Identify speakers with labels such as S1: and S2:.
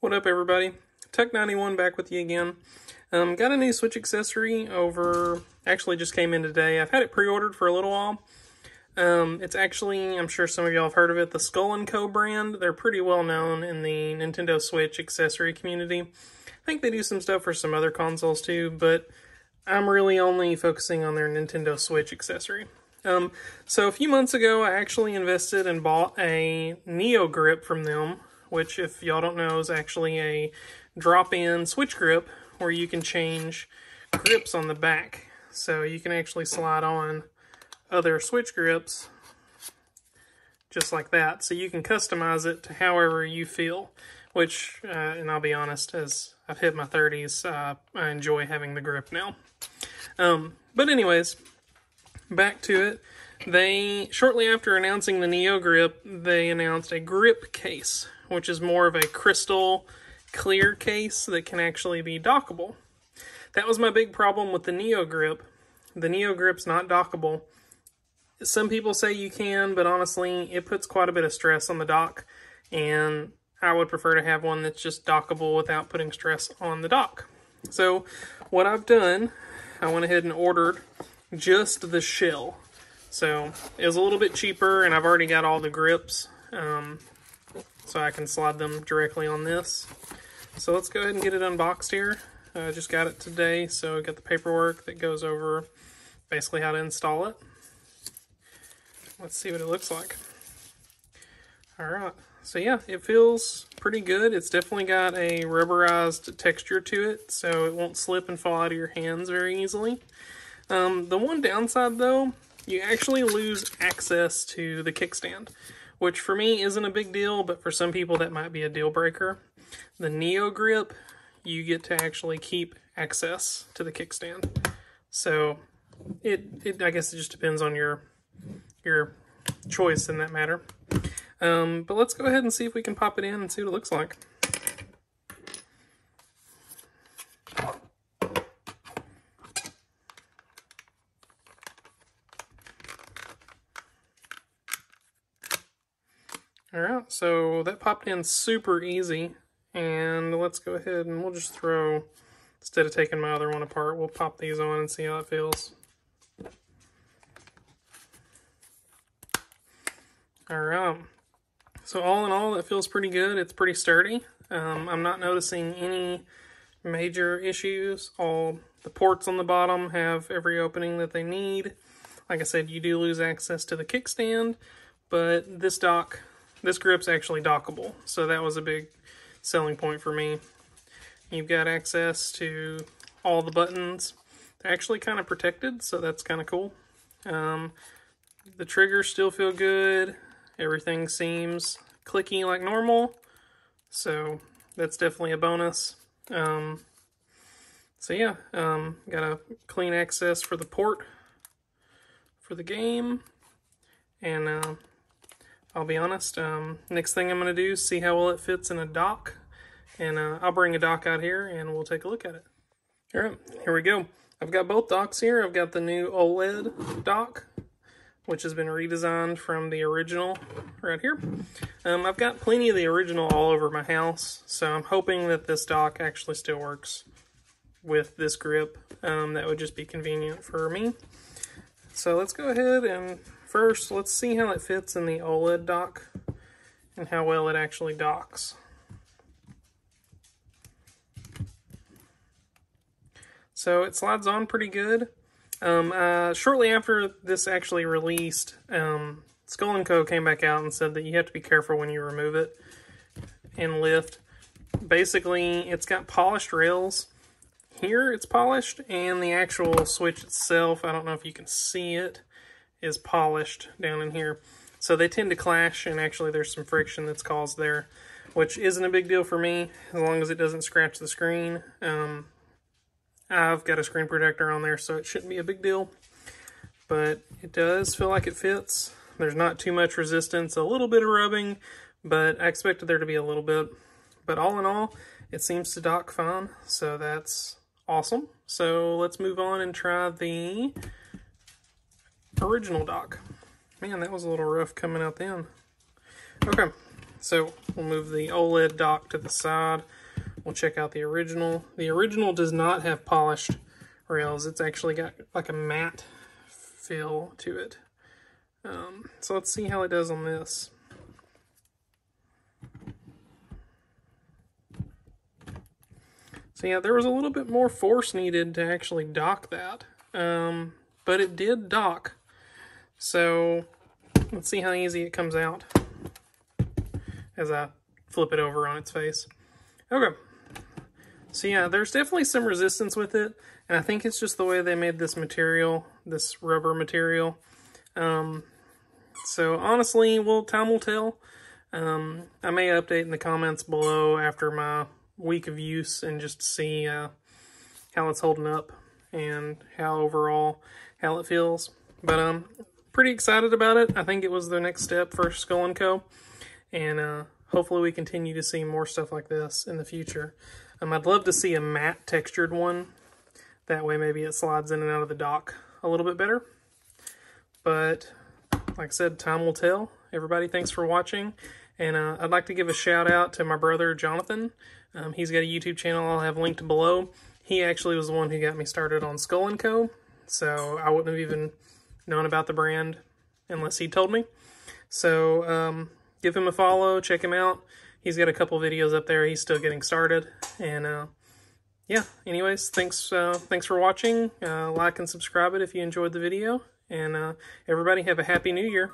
S1: What up, everybody? Tech91 back with you again. Got a new Switch accessory over, actually just came in today. I've had it pre-ordered for a little while. It's actually, I'm sure some of y'all have heard of it, the Skull&Co brand. They're pretty well known in the Nintendo Switch accessory community. I think they do some stuff for some other consoles too, but I'm really only focusing on their Nintendo Switch accessory. So a few months ago, I actually invested and bought a Neo grip from them, which, if y'all don't know, is actually a drop-in Switch grip where you can change grips on the back. So you can actually slide on other Switch grips just like that. So you can customize it to however you feel, which, and I'll be honest, as I've hit my 30s, I enjoy having the grip now. But anyways, back to it. They, shortly after announcing the Neo grip, they announced a grip case, which is more of a crystal clear case that can actually be dockable. That was my big problem with the Neo grip. The Neo grip's not dockable. Some people say you can, but honestly, it puts quite a bit of stress on the dock, and I would prefer to have one that's just dockable without putting stress on the dock. So what I've done, I went ahead and ordered just the shell. So it was a little bit cheaper, and I've already got all the grips, so I can slide them directly on this. So let's go ahead and get it unboxed here. I just got it today, so I got the paperwork that goes over basically how to install it. Let's see what it looks like. Alright, so yeah, it feels pretty good. It's definitely got a rubberized texture to it, so it won't slip and fall out of your hands very easily. The one downside though, you actually lose access to the kickstand, which for me isn't a big deal, but for some people that might be a deal breaker. The Neo grip, you get to actually keep access to the kickstand. So I guess it just depends on your choice in that matter. But let's go ahead and see if we can pop it in and see what it looks like. Alright, so that popped in super easy, and let's go ahead and we'll just throw, instead of taking my other one apart, we'll pop these on and see how it feels. Alright, so all in all, it feels pretty good. It's pretty sturdy. I'm not noticing any major issues. All the ports on the bottom have every opening that they need. Like I said, you do lose access to the kickstand, but this grip's actually dockable, so that was a big selling point for me. You've got access to all the buttons. They're actually kind of protected, so that's kind of cool. The triggers still feel good. Everything seems clicky like normal, so that's definitely a bonus. So yeah, got a clean access for the port for the game, and I'll be honest, next thing I'm going to do is see how well it fits in a dock, and I'll bring a dock out here and we'll take a look at it. Alright, here we go. I've got both docks here. I've got the new OLED dock, which has been redesigned from the original right here. I've got plenty of the original all over my house, so I'm hoping that this dock actually still works with this grip. That would just be convenient for me. So let's go ahead and first, let's see how it fits in the OLED dock and how well it actually docks. So it slides on pretty good. Shortly after this actually released, Skull&Co came back out and said that you have to be careful when you remove it and lift. Basically, it's got polished rails. Here it's polished, and the actual Switch itself, I don't know if you can see it, is polished down in here. So they tend to clash, and actually there's some friction that's caused there, which isn't a big deal for me, as long as it doesn't scratch the screen. I've got a screen protector on there, so it shouldn't be a big deal. But it does feel like it fits. There's not too much resistance, a little bit of rubbing, but I expected there to be a little bit. But all in all, it seems to dock fine, so that's awesome. So let's move on and try the original dock. Man, that was a little rough coming out then. Okay, So we'll move the OLED dock to the side. We'll check out the original. The original does not have polished rails. It's actually got like a matte feel to it. So let's see how it does on this. So yeah, there was a little bit more force needed to actually dock that. But it did dock. So let's see how easy it comes out as I flip it over on its face. Okay. So yeah, there's definitely some resistance with it, and I think it's just the way they made this material, this rubber material. So honestly, time will tell. I may update in the comments below after my week of use and just see how it's holding up and how it feels. But I'm pretty excited about it. I think it was the next step for Skull&Co, and hopefully we continue to see more stuff like this in the future. I'd love to see a matte textured one. That way maybe it slides in and out of the dock a little bit better. But like I said, time will tell. Everybody, thanks for watching. And I'd like to give a shout out to my brother, Jonathan. He's got a YouTube channel I'll have linked below. He actually was the one who got me started on Skull&Co. So I wouldn't have even known about the brand unless he told me. So give him a follow, check him out. He's got a couple videos up there. He's still getting started. And yeah, anyways, thanks for watching. Like and subscribe it if you enjoyed the video. And everybody have a Happy New Year.